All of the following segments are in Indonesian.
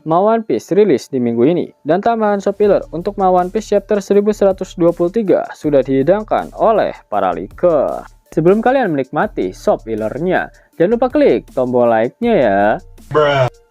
Ma One Piece rilis di minggu ini, dan tambahan spoiler untuk Ma One Piece chapter 1123 sudah dihidangkan oleh para leaker. Sebelum kalian menikmati spoilernya, jangan lupa klik tombol like-nya ya.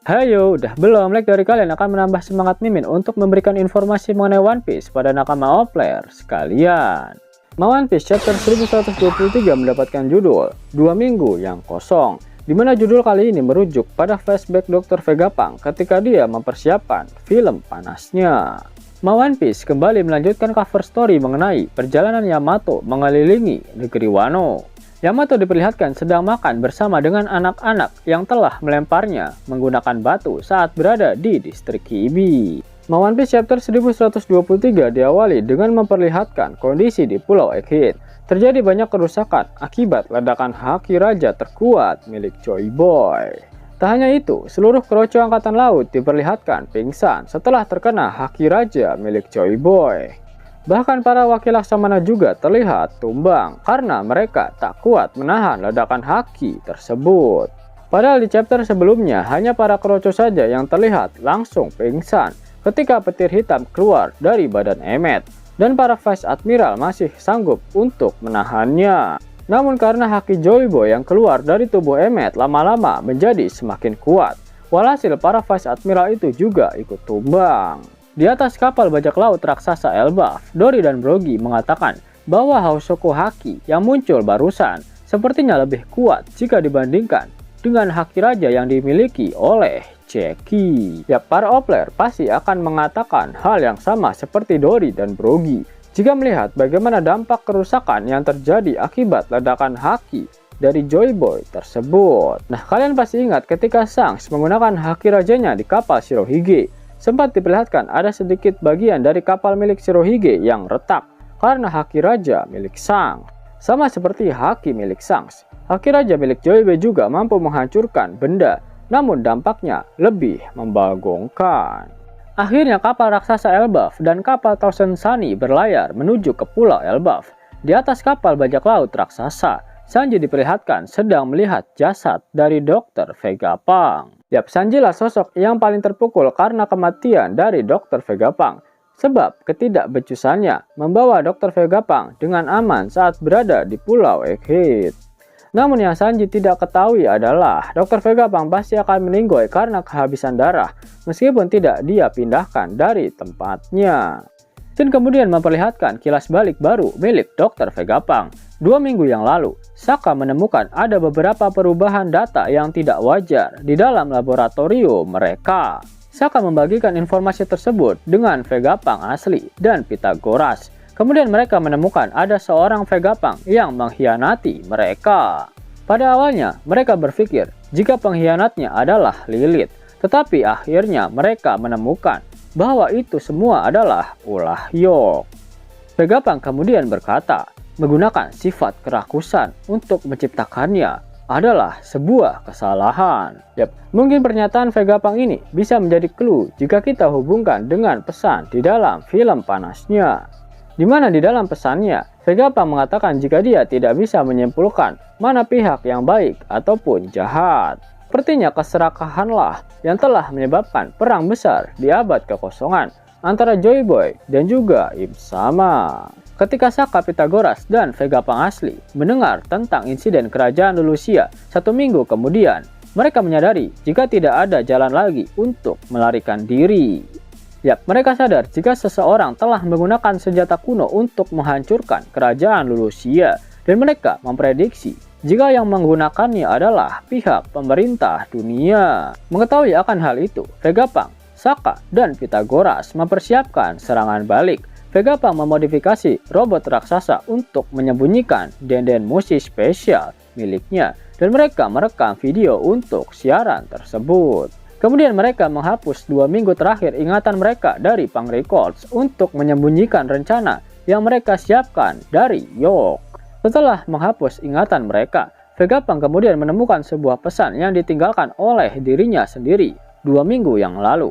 Hayo, udah belum? Like dari kalian akan menambah semangat Mimin untuk memberikan informasi mengenai One Piece pada nakama all player sekalian. Ma One Piece chapter 1123 mendapatkan judul 2 minggu yang kosong, di mana judul kali ini merujuk pada flashback Dr. Vegapunk ketika dia mempersiapkan film panasnya. Ma One Piece kembali melanjutkan cover story mengenai perjalanan Yamato mengelilingi negeri Wano. Yamato diperlihatkan sedang makan bersama dengan anak-anak yang telah melemparnya menggunakan batu saat berada di distrik Hibi. Ma One Piece chapter 1123 diawali dengan memperlihatkan kondisi di Pulau Egghead. Terjadi banyak kerusakan akibat ledakan haki raja terkuat milik Joy Boy. Tak hanya itu, seluruh kroco angkatan laut diperlihatkan pingsan setelah terkena haki raja milik Joy Boy. Bahkan para wakil laksamana juga terlihat tumbang karena mereka tak kuat menahan ledakan haki tersebut. Padahal di chapter sebelumnya hanya para kroco saja yang terlihat langsung pingsan ketika petir hitam keluar dari badan Emmet. Dan para Vice Admiral masih sanggup untuk menahannya. Namun karena haki Joy Boy yang keluar dari tubuh Emmet lama-lama menjadi semakin kuat, walhasil para Vice Admiral itu juga ikut tumbang. Di atas kapal bajak laut raksasa Elbaf, Dory dan Brogy mengatakan bahwa Housoko Haki yang muncul barusan sepertinya lebih kuat jika dibandingkan dengan haki raja yang dimiliki oleh Jackie. Ya, para player pasti akan mengatakan hal yang sama seperti Dory dan Brogy jika melihat bagaimana dampak kerusakan yang terjadi akibat ledakan haki dari Joy Boy tersebut. Nah, kalian pasti ingat ketika Shanks menggunakan haki rajanya di kapal Shirohige. Sempat diperlihatkan ada sedikit bagian dari kapal milik Shirohige yang retak karena haki raja milik Shanks. Sama seperti haki milik Shanks, haki raja milik Joy Boy juga mampu menghancurkan benda, namun dampaknya lebih membagongkan. Akhirnya kapal raksasa Elbaf dan kapal Thousand Sunny berlayar menuju ke pulau Elbaf. Di atas kapal bajak laut raksasa, Sanji diperlihatkan sedang melihat jasad dari Dr. Vegapunk. Yap, Sanji lah sosok yang paling terpukul karena kematian dari Dr. Vegapunk. Sebab ketidakbecusannya membawa Dr. Vegapunk dengan aman saat berada di pulau Egghead. Namun yang Sanji tidak ketahui adalah Dr. Vegapunk pasti akan meninggoy karena kehabisan darah meskipun tidak dia pindahkan dari tempatnya. Scene kemudian memperlihatkan kilas balik baru milik Dr. Vegapunk. 2 minggu yang lalu, Sokka menemukan ada beberapa perubahan data yang tidak wajar di dalam laboratorium mereka. Sokka membagikan informasi tersebut dengan Vegapunk asli dan Pythagoras. Kemudian mereka menemukan ada seorang Vegapunk yang mengkhianati mereka. Pada awalnya mereka berpikir jika pengkhianatnya adalah Lilith, tetapi akhirnya mereka menemukan bahwa itu semua adalah ulah Yok. Vegapunk kemudian berkata, menggunakan sifat kerakusan untuk menciptakannya adalah sebuah kesalahan. Yap, mungkin pernyataan Vegapunk ini bisa menjadi clue jika kita hubungkan dengan pesan di dalam film panasnya. Di mana di dalam pesannya, Vegapunk mengatakan jika dia tidak bisa menyimpulkan mana pihak yang baik ataupun jahat. Sepertinya keserakahanlah yang telah menyebabkan perang besar di abad kekosongan antara Joy Boy dan juga Im Sama. Ketika Sokka, Pythagoras, dan Vegapunk asli mendengar tentang insiden kerajaan Lulusia 1 minggu kemudian, mereka menyadari jika tidak ada jalan lagi untuk melarikan diri. Yap, mereka sadar jika seseorang telah menggunakan senjata kuno untuk menghancurkan kerajaan Lulusia, dan mereka memprediksi jika yang menggunakannya adalah pihak pemerintah dunia. Mengetahui akan hal itu, Vegapunk, Sokka, dan Pythagoras mempersiapkan serangan balik. Vegapunk memodifikasi robot raksasa untuk menyembunyikan denden musik spesial miliknya, dan mereka merekam video untuk siaran tersebut. Kemudian mereka menghapus 2 minggu terakhir ingatan mereka dari Punk Records untuk menyembunyikan rencana yang mereka siapkan dari Yok. Setelah menghapus ingatan mereka, Vegapunk kemudian menemukan sebuah pesan yang ditinggalkan oleh dirinya sendiri 2 minggu yang lalu.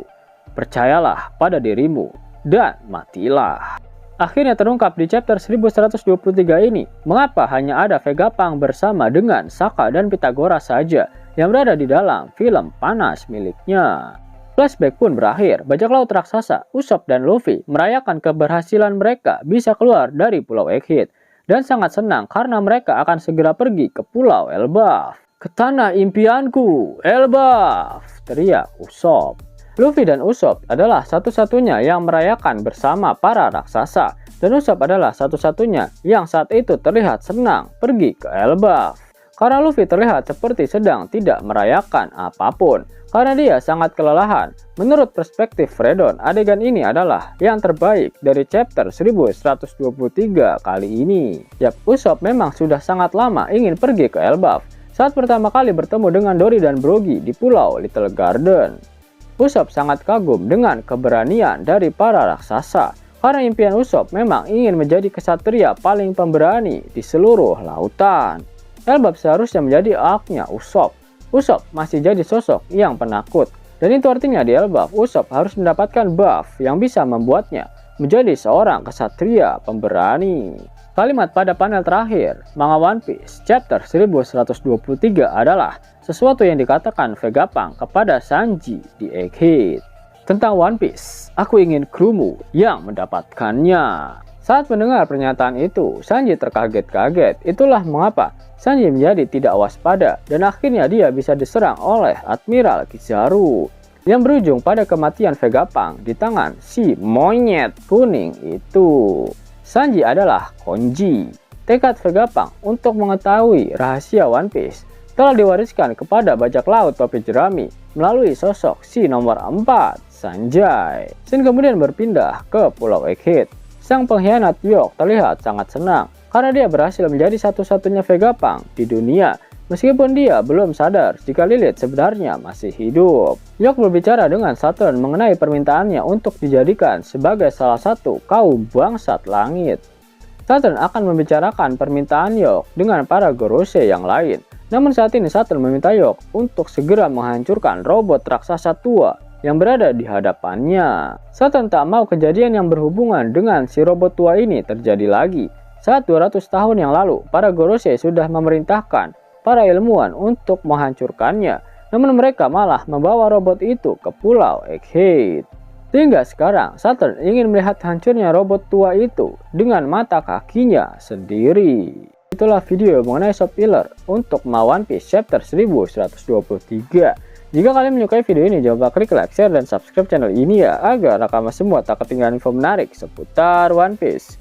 Percayalah pada dirimu dan matilah. Akhirnya terungkap di chapter 1123 ini mengapa hanya ada Vegapunk bersama dengan Sokka dan Pythagoras saja yang berada di dalam film panas miliknya. Flashback pun berakhir. Bajak laut raksasa, Usopp dan Luffy merayakan keberhasilan mereka bisa keluar dari Pulau Egghead dan sangat senang karena mereka akan segera pergi ke Pulau Elbaf. "Ke tanah impianku, Elbaf!" teriak Usopp. Luffy dan Usopp adalah satu-satunya yang merayakan bersama para raksasa, dan Usopp adalah satu-satunya yang saat itu terlihat senang pergi ke Elbaf. Karena Luffy terlihat seperti sedang tidak merayakan apapun, karena dia sangat kelelahan. Menurut perspektif Fredon, adegan ini adalah yang terbaik dari chapter 1123 kali ini. Yap, Usopp memang sudah sangat lama ingin pergi ke Elbaf saat pertama kali bertemu dengan Dory dan Brogy di Pulau Little Garden. Usopp sangat kagum dengan keberanian dari para raksasa, karena impian Usopp memang ingin menjadi kesatria paling pemberani di seluruh lautan. Elbaf seharusnya menjadi arc-nya Usopp. Usopp masih jadi sosok yang penakut, dan itu artinya di Elbaf Usopp harus mendapatkan buff yang bisa membuatnya menjadi seorang kesatria pemberani. Kalimat pada panel terakhir manga One Piece chapter 1123 adalah sesuatu yang dikatakan Vegapunk kepada Sanji di Egghead. Tentang One Piece, "Aku ingin krumu yang mendapatkannya." Saat mendengar pernyataan itu, Sanji terkaget-kaget. Itulah mengapa Sanji menjadi tidak waspada dan akhirnya dia bisa diserang oleh Admiral Kizaru yang berujung pada kematian Vegapunk di tangan si monyet kuning itu. Sanji adalah Konji. Tekad Vegapunk untuk mengetahui rahasia One Piece telah diwariskan kepada bajak laut topi jerami melalui sosok si nomor 4, Sanjay. Shin kemudian berpindah ke Pulau Egghead. Sang pengkhianat York terlihat sangat senang karena dia berhasil menjadi satu-satunya Vegapunk di dunia, meskipun dia belum sadar jika Lilith sebenarnya masih hidup. York berbicara dengan Saturn mengenai permintaannya untuk dijadikan sebagai salah satu kaum bangsat langit. Saturn akan membicarakan permintaan York dengan para Gorosei yang lain. Namun saat ini Saturn meminta York untuk segera menghancurkan robot raksasa tua yang berada di hadapannya. Saturn tak mau kejadian yang berhubungan dengan si robot tua ini terjadi lagi. Saat 200 tahun yang lalu, para Gorosei sudah memerintahkan para ilmuwan untuk menghancurkannya, namun mereka malah membawa robot itu ke Pulau Egghead. Hingga sekarang, Saturn ingin melihat hancurnya robot tua itu dengan mata kakinya sendiri. Itulah video mengenai Shop Filler untuk One Piece chapter 1123. Jika kalian menyukai video ini, jangan lupa klik like, share, dan subscribe channel ini ya, agar kalian semua tak ketinggalan info menarik seputar One Piece.